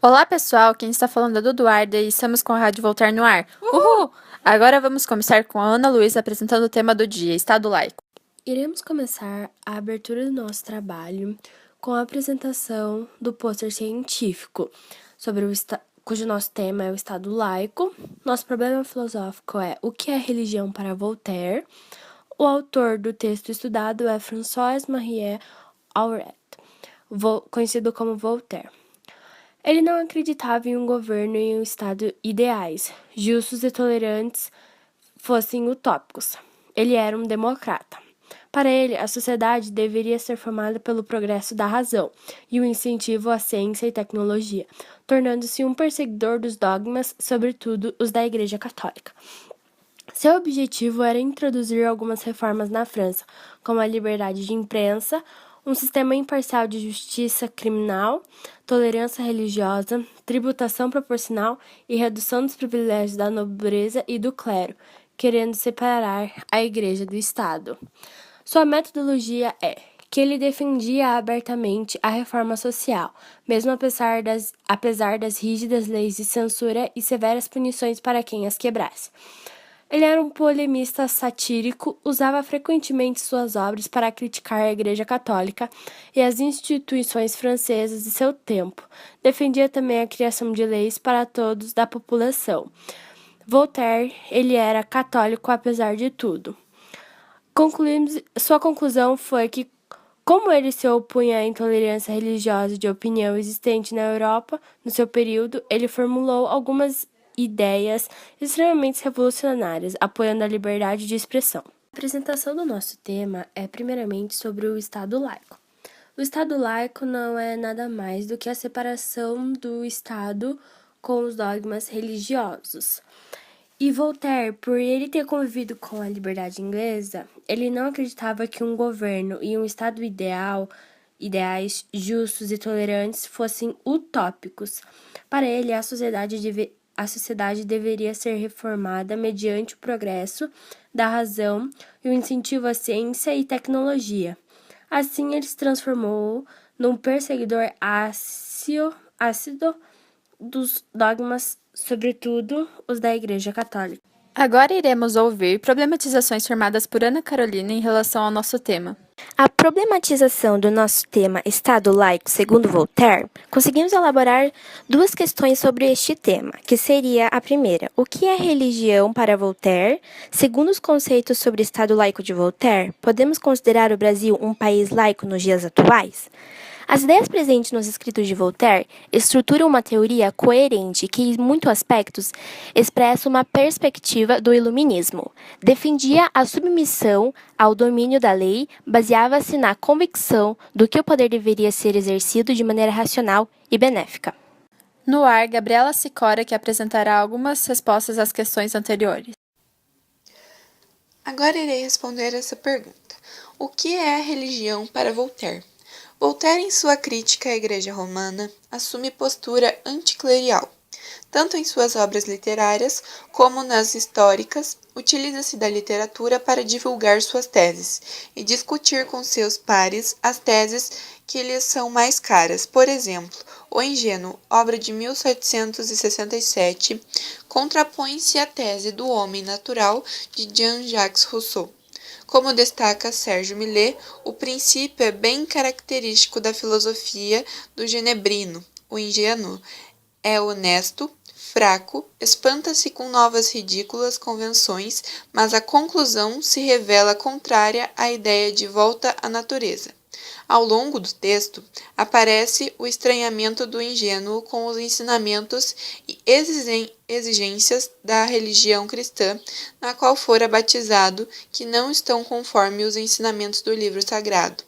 Olá pessoal, quem está falando é a Duduarda e estamos com a Rádio Voltar no ar. Uhul! Agora vamos começar com a Ana Luísa apresentando o tema do dia, Estado Laico. Iremos começar a abertura do nosso trabalho com a apresentação do pôster científico, cujo nosso tema é o Estado laico. Nosso problema filosófico é o que é religião para Voltaire. O autor do texto estudado é François-Marie Arouet, conhecido como Voltaire. Ele não acreditava em um governo e um Estado ideais, justos e tolerantes fossem utópicos. Ele era um democrata. Para ele, a sociedade deveria ser formada pelo progresso da razão e o incentivo à ciência e tecnologia, tornando-se um perseguidor dos dogmas, sobretudo os da Igreja Católica. Seu objetivo era introduzir algumas reformas na França, como a liberdade de imprensa, um sistema imparcial de justiça criminal, tolerância religiosa, tributação proporcional e redução dos privilégios da nobreza e do clero, querendo separar a Igreja do Estado. Sua metodologia é que ele defendia abertamente a reforma social, mesmo apesar das rígidas leis de censura e severas punições para quem as quebrasse. Ele era um polemista satírico, usava frequentemente suas obras para criticar a Igreja Católica e as instituições francesas de seu tempo. Defendia também a criação de leis para todos da população. Voltaire, ele era católico apesar de tudo. Sua conclusão foi que, como ele se opunha à intolerância religiosa de opinião existente na Europa no seu período, ele formulou algumas ideias extremamente revolucionárias, apoiando a liberdade de expressão. A apresentação do nosso tema é primeiramente sobre o Estado laico. O Estado laico não é nada mais do que a separação do Estado com os dogmas religiosos. E Voltaire, por ele ter convivido com a liberdade inglesa, ele não acreditava que um governo e um Estado ideais, justos e tolerantes fossem utópicos. Para ele, a sociedade deveria ser reformada mediante o progresso da razão e o incentivo à ciência e tecnologia. Assim, ele se transformou num perseguidor ácido dos dogmas, sobretudo os da Igreja Católica. Agora iremos ouvir problematizações formadas por Ana Carolina em relação ao nosso tema. A problematização do nosso tema Estado laico, segundo Voltaire, conseguimos elaborar duas questões sobre este tema, que seria a primeira, o que é religião para Voltaire? Segundo os conceitos sobre Estado laico de Voltaire, podemos considerar o Brasil um país laico nos dias atuais? As ideias presentes nos escritos de Voltaire estruturam uma teoria coerente que, em muitos aspectos, expressa uma perspectiva do iluminismo. Defendia a submissão ao domínio da lei, baseava-se na convicção do que o poder deveria ser exercido de maneira racional e benéfica. No ar, Gabriela Sicora, que apresentará algumas respostas às questões anteriores. Agora irei responder essa pergunta. O que é a religião para Voltaire? Voltaire, em sua crítica à Igreja Romana, assume postura anticlerial. Tanto em suas obras literárias como nas históricas, utiliza-se da literatura para divulgar suas teses e discutir com seus pares as teses que lhes são mais caras. Por exemplo, O Ingênuo, obra de 1767, contrapõe-se à tese do homem natural de Jean-Jacques Rousseau. Como destaca Sérgio Millet, o princípio é bem característico da filosofia do genebrino. O ingênuo é honesto, fraco, espanta-se com novas ridículas convenções, mas a conclusão se revela contrária à ideia de volta à natureza. Ao longo do texto, aparece o estranhamento do ingênuo com os ensinamentos e exigências da religião cristã, na qual fora batizado, que não estão conforme os ensinamentos do livro sagrado,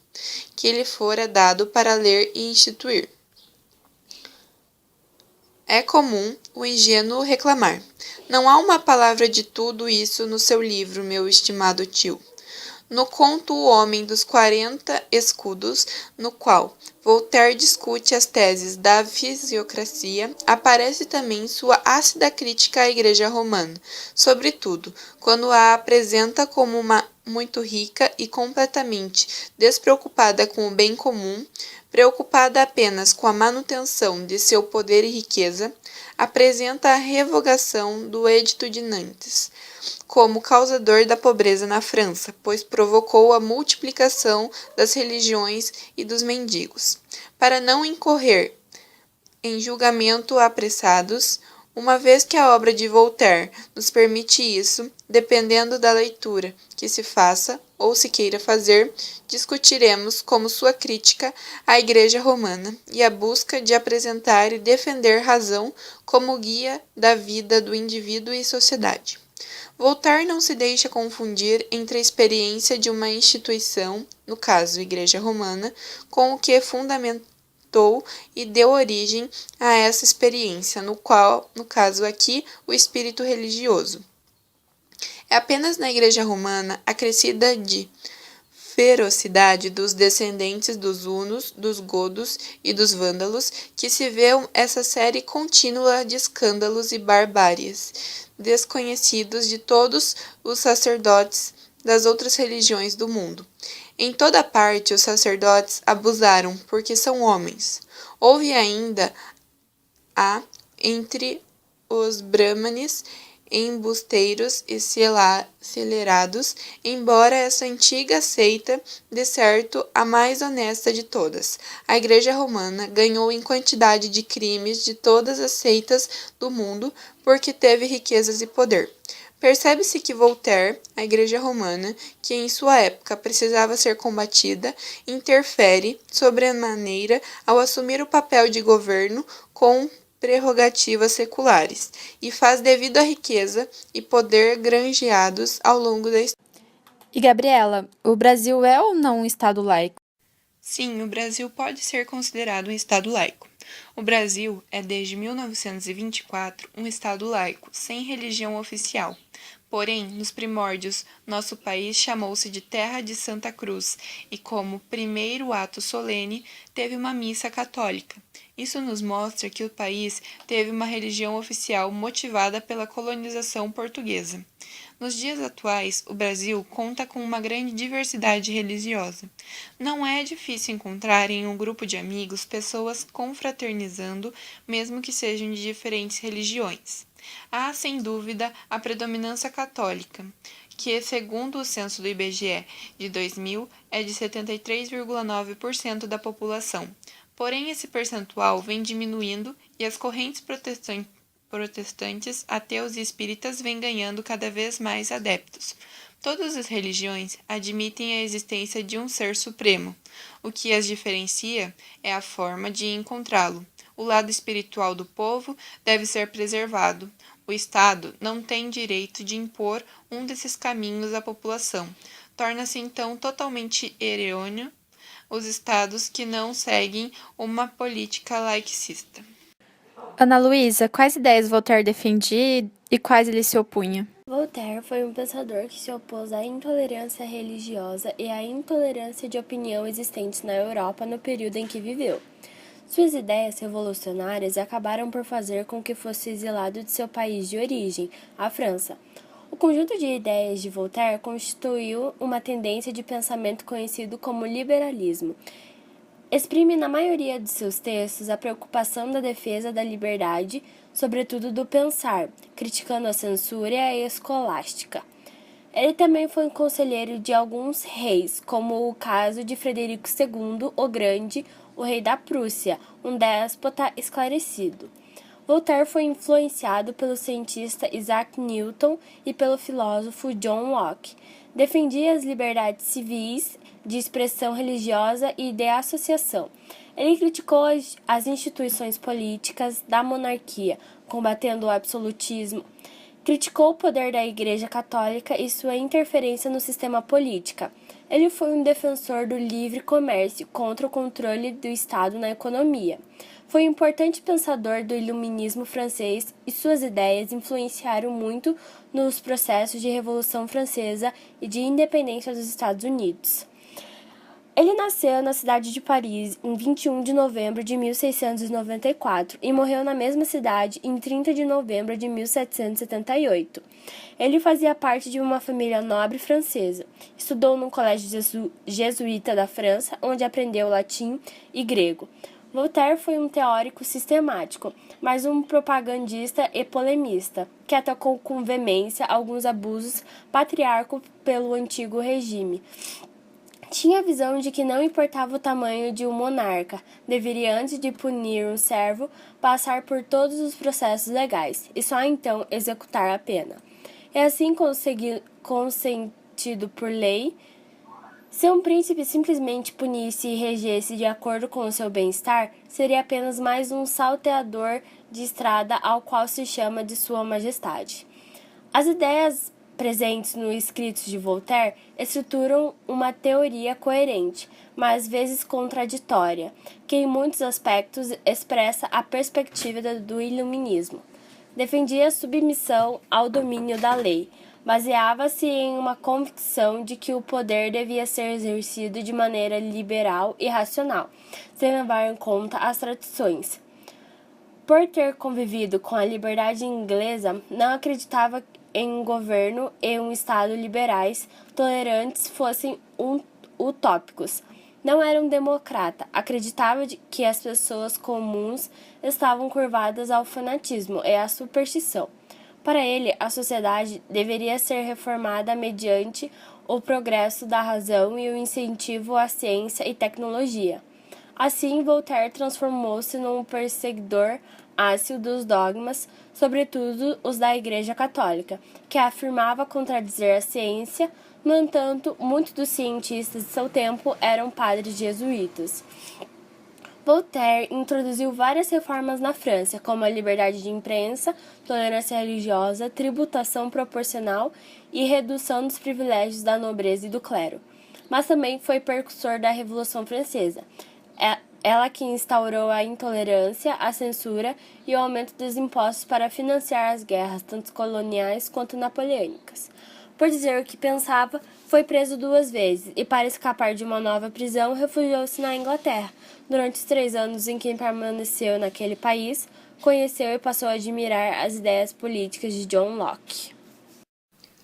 que lhe fora dado para ler e instituir. É comum o ingênuo reclamar: não há uma palavra de tudo isso no seu livro, meu estimado tio. No conto O Homem dos 40 Escudos, no qual Voltaire discute as teses da fisiocracia, aparece também sua ácida crítica à Igreja Romana, sobretudo quando a apresenta como uma muito rica e completamente despreocupada com o bem comum, preocupada apenas com a manutenção de seu poder e riqueza, apresenta a revogação do Edito de Nantes como causador da pobreza na França, pois provocou a multiplicação das religiões e dos mendigos. Para não incorrer em julgamento apressados, uma vez que a obra de Voltaire nos permite isso, dependendo da leitura que se faça ou se queira fazer, discutiremos como sua crítica à Igreja Romana e a busca de apresentar e defender razão como guia da vida do indivíduo e sociedade. Voltaire não se deixa confundir entre a experiência de uma instituição, no caso Igreja Romana, com o que fundamentou e deu origem a essa experiência, no caso aqui, o espírito religioso. É apenas na Igreja Romana, acrescida de ferocidade dos descendentes dos hunos, dos godos e dos vândalos, que se vê essa série contínua de escândalos e barbáries, desconhecidos de todos os sacerdotes das outras religiões do mundo. Em toda parte os sacerdotes abusaram, porque são homens. Houve ainda entre os brahmanes embusteiros e celerados, embora essa antiga seita, de certo, a mais honesta de todas. A Igreja Romana ganhou em quantidade de crimes de todas as seitas do mundo, porque teve riquezas e poder. Percebe-se que Voltaire, a Igreja Romana, que em sua época precisava ser combatida, interfere sobremaneira ao assumir o papel de governo com prerrogativas seculares, e faz devido à riqueza e poder granjeados ao longo da história. E Gabriela, o Brasil é ou não um Estado laico? Sim, o Brasil pode ser considerado um Estado laico. O Brasil é desde 1924 um Estado laico, sem religião oficial. Porém, nos primórdios, nosso país chamou-se de Terra de Santa Cruz e, como primeiro ato solene, teve uma missa católica. Isso nos mostra que o país teve uma religião oficial motivada pela colonização portuguesa. Nos dias atuais, o Brasil conta com uma grande diversidade religiosa. Não é difícil encontrar em um grupo de amigos pessoas confraternizando, mesmo que sejam de diferentes religiões. Há, sem dúvida, a predominância católica, que, segundo o censo do IBGE de 2000, é de 73,9% da população. Porém, esse percentual vem diminuindo e as correntes protestantes, ateus e espíritas vêm ganhando cada vez mais adeptos. Todas as religiões admitem a existência de um ser supremo. O que as diferencia é a forma de encontrá-lo. O lado espiritual do povo deve ser preservado. O Estado não tem direito de impor um desses caminhos à população. Torna-se então totalmente errôneo os estados que não seguem uma política laicista. Ana Luísa, quais ideias Voltaire defendia e quais ele se opunha? Voltaire foi um pensador que se opôs à intolerância religiosa e à intolerância de opinião existentes na Europa no período em que viveu. Suas ideias revolucionárias acabaram por fazer com que fosse exilado de seu país de origem, a França. O conjunto de ideias de Voltaire constituiu uma tendência de pensamento conhecido como liberalismo. Exprime na maioria de seus textos a preocupação da defesa da liberdade, sobretudo do pensar, criticando a censura e a escolástica. Ele também foi conselheiro de alguns reis, como o caso de Frederico II, o Grande, o rei da Prússia, um déspota esclarecido. Voltaire foi influenciado pelo cientista Isaac Newton e pelo filósofo John Locke. Defendia as liberdades civis, de expressão religiosa e de associação. Ele criticou as instituições políticas da monarquia, combatendo o absolutismo. Criticou o poder da Igreja Católica e sua interferência no sistema político. Ele foi um defensor do livre comércio contra o controle do Estado na economia. Foi um importante pensador do iluminismo francês e suas ideias influenciaram muito nos processos de Revolução Francesa e de independência dos Estados Unidos. Ele nasceu na cidade de Paris em 21 de novembro de 1694 e morreu na mesma cidade em 30 de novembro de 1778. Ele fazia parte de uma família nobre francesa. Estudou no colégio jesuíta da França, onde aprendeu latim e grego. Voltaire foi um teórico sistemático, mas um propagandista e polemista, que atacou com veemência alguns abusos patriarcos pelo antigo regime. Tinha a visão de que não importava o tamanho de um monarca, deveria, antes de punir um servo, passar por todos os processos legais e só então executar a pena. É assim consentido por lei. Se um príncipe simplesmente punisse e regesse de acordo com o seu bem-estar, seria apenas mais um salteador de estrada ao qual se chama de Sua Majestade. As ideias presentes nos escritos de Voltaire estruturam uma teoria coerente, mas às vezes contraditória, que em muitos aspectos expressa a perspectiva do iluminismo. Defendia a submissão ao domínio da lei, baseava-se em uma convicção de que o poder devia ser exercido de maneira liberal e racional, sem levar em conta as tradições. Por ter convivido com a liberdade inglesa, não acreditava em um governo e um Estado liberais, tolerantes fossem utópicos. Não era um democrata, acreditava que as pessoas comuns estavam curvadas ao fanatismo e à superstição. Para ele, a sociedade deveria ser reformada mediante o progresso da razão e o incentivo à ciência e tecnologia. Assim, Voltaire transformou-se num perseguidor ácido dos dogmas, sobretudo os da Igreja Católica, que afirmava contradizer a ciência. No entanto, muitos dos cientistas de seu tempo eram padres jesuítas. Voltaire introduziu várias reformas na França, como a liberdade de imprensa, tolerância religiosa, tributação proporcional e redução dos privilégios da nobreza e do clero. Mas também foi precursor da Revolução Francesa. Ela que instaurou a intolerância, a censura e o aumento dos impostos para financiar as guerras, tanto coloniais quanto napoleônicas. Por dizer o que pensava, foi preso 2 vezes e, para escapar de uma nova prisão, refugiou-se na Inglaterra. Durante os 3 anos em que permaneceu naquele país, conheceu e passou a admirar as ideias políticas de John Locke.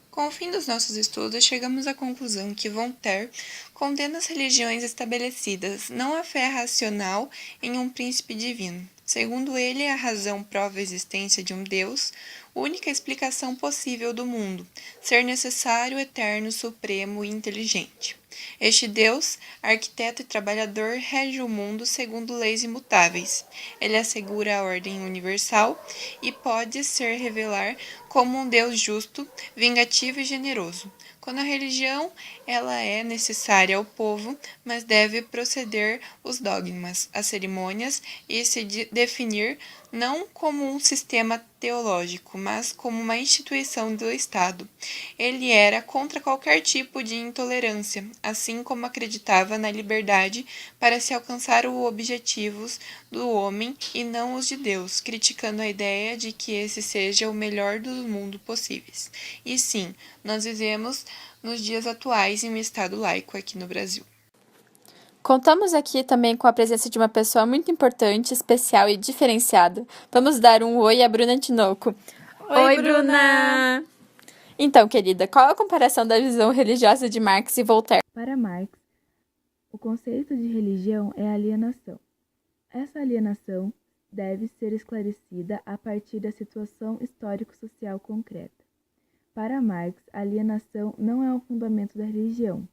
Com o fim dos nossos estudos, chegamos à conclusão que Voltaire condena as religiões estabelecidas, não a fé racional em um príncipe divino. Segundo ele, a razão prova a existência de um Deus, única explicação possível do mundo, ser necessário, eterno, supremo e inteligente. Este Deus, arquiteto e trabalhador, rege o mundo segundo leis imutáveis. Ele assegura a ordem universal e pode ser revelar como um Deus justo, vingativo e generoso. Quando a religião, ela é necessária ao povo, mas deve proceder os dogmas, as cerimônias e se definir não como um sistema teológico, mas como uma instituição do Estado. Ele era contra qualquer tipo de intolerância, assim como acreditava na liberdade para se alcançar os objetivos do homem e não os de Deus, criticando a ideia de que esse seja o melhor do mundo possíveis. E sim, nós vivemos nos dias atuais em um Estado laico aqui no Brasil. Contamos aqui também com a presença de uma pessoa muito importante, especial e diferenciada. Vamos dar um oi à Bruna Tinoco. Oi, Bruna! Então, querida, qual a comparação da visão religiosa de Marx e Voltaire? Para Marx, o conceito de religião é alienação. Essa alienação deve ser esclarecida a partir da situação histórico-social concreta. Para Marx, a alienação não é o fundamento da religião,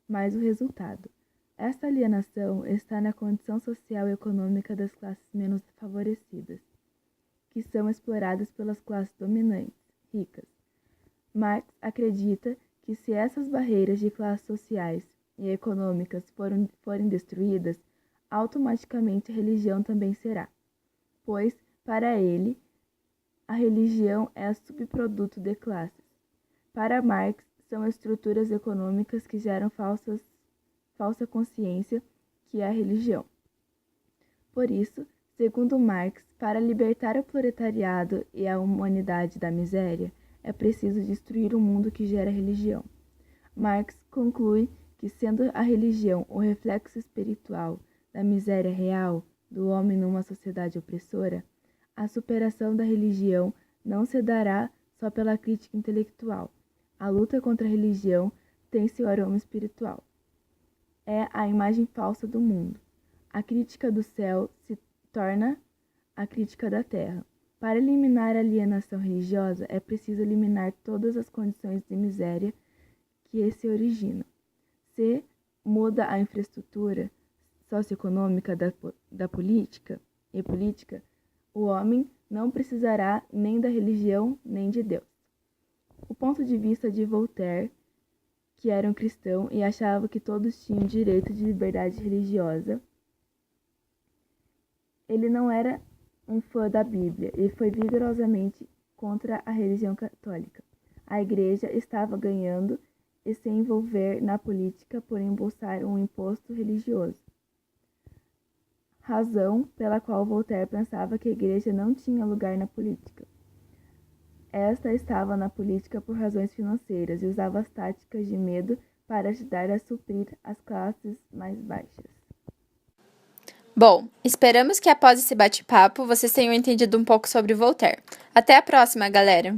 mas o resultado. Esta alienação está na condição social e econômica das classes menos favorecidas, que são exploradas pelas classes dominantes, ricas. Marx acredita que se essas barreiras de classes sociais e econômicas forem destruídas, automaticamente a religião também será, pois, para ele, a religião é subproduto de classes. Para Marx, são estruturas econômicas que geram falsa consciência, que é a religião. Por isso, segundo Marx, para libertar o proletariado e a humanidade da miséria, é preciso destruir o mundo que gera religião. Marx conclui que, sendo a religião o reflexo espiritual da miséria real do homem numa sociedade opressora, a superação da religião não se dará só pela crítica intelectual. A luta contra a religião tem seu aroma espiritual. É a imagem falsa do mundo. A crítica do céu se torna a crítica da terra. Para eliminar a alienação religiosa, é preciso eliminar todas as condições de miséria que se originam. Se muda a infraestrutura socioeconômica da política, o homem não precisará nem da religião nem de Deus. O ponto de vista de Voltaire, que era um cristão e achava que todos tinham direito de liberdade religiosa, ele não era um fã da Bíblia e foi vigorosamente contra a religião católica. A Igreja estava ganhando e se envolver na política por embolsar um imposto religioso. Razão pela qual Voltaire pensava que a Igreja não tinha lugar na política. Esta estava na política por razões financeiras e usava as táticas de medo para ajudar a suprir as classes mais baixas. Bom, esperamos que após esse bate-papo vocês tenham entendido um pouco sobre Voltaire. Até a próxima, galera!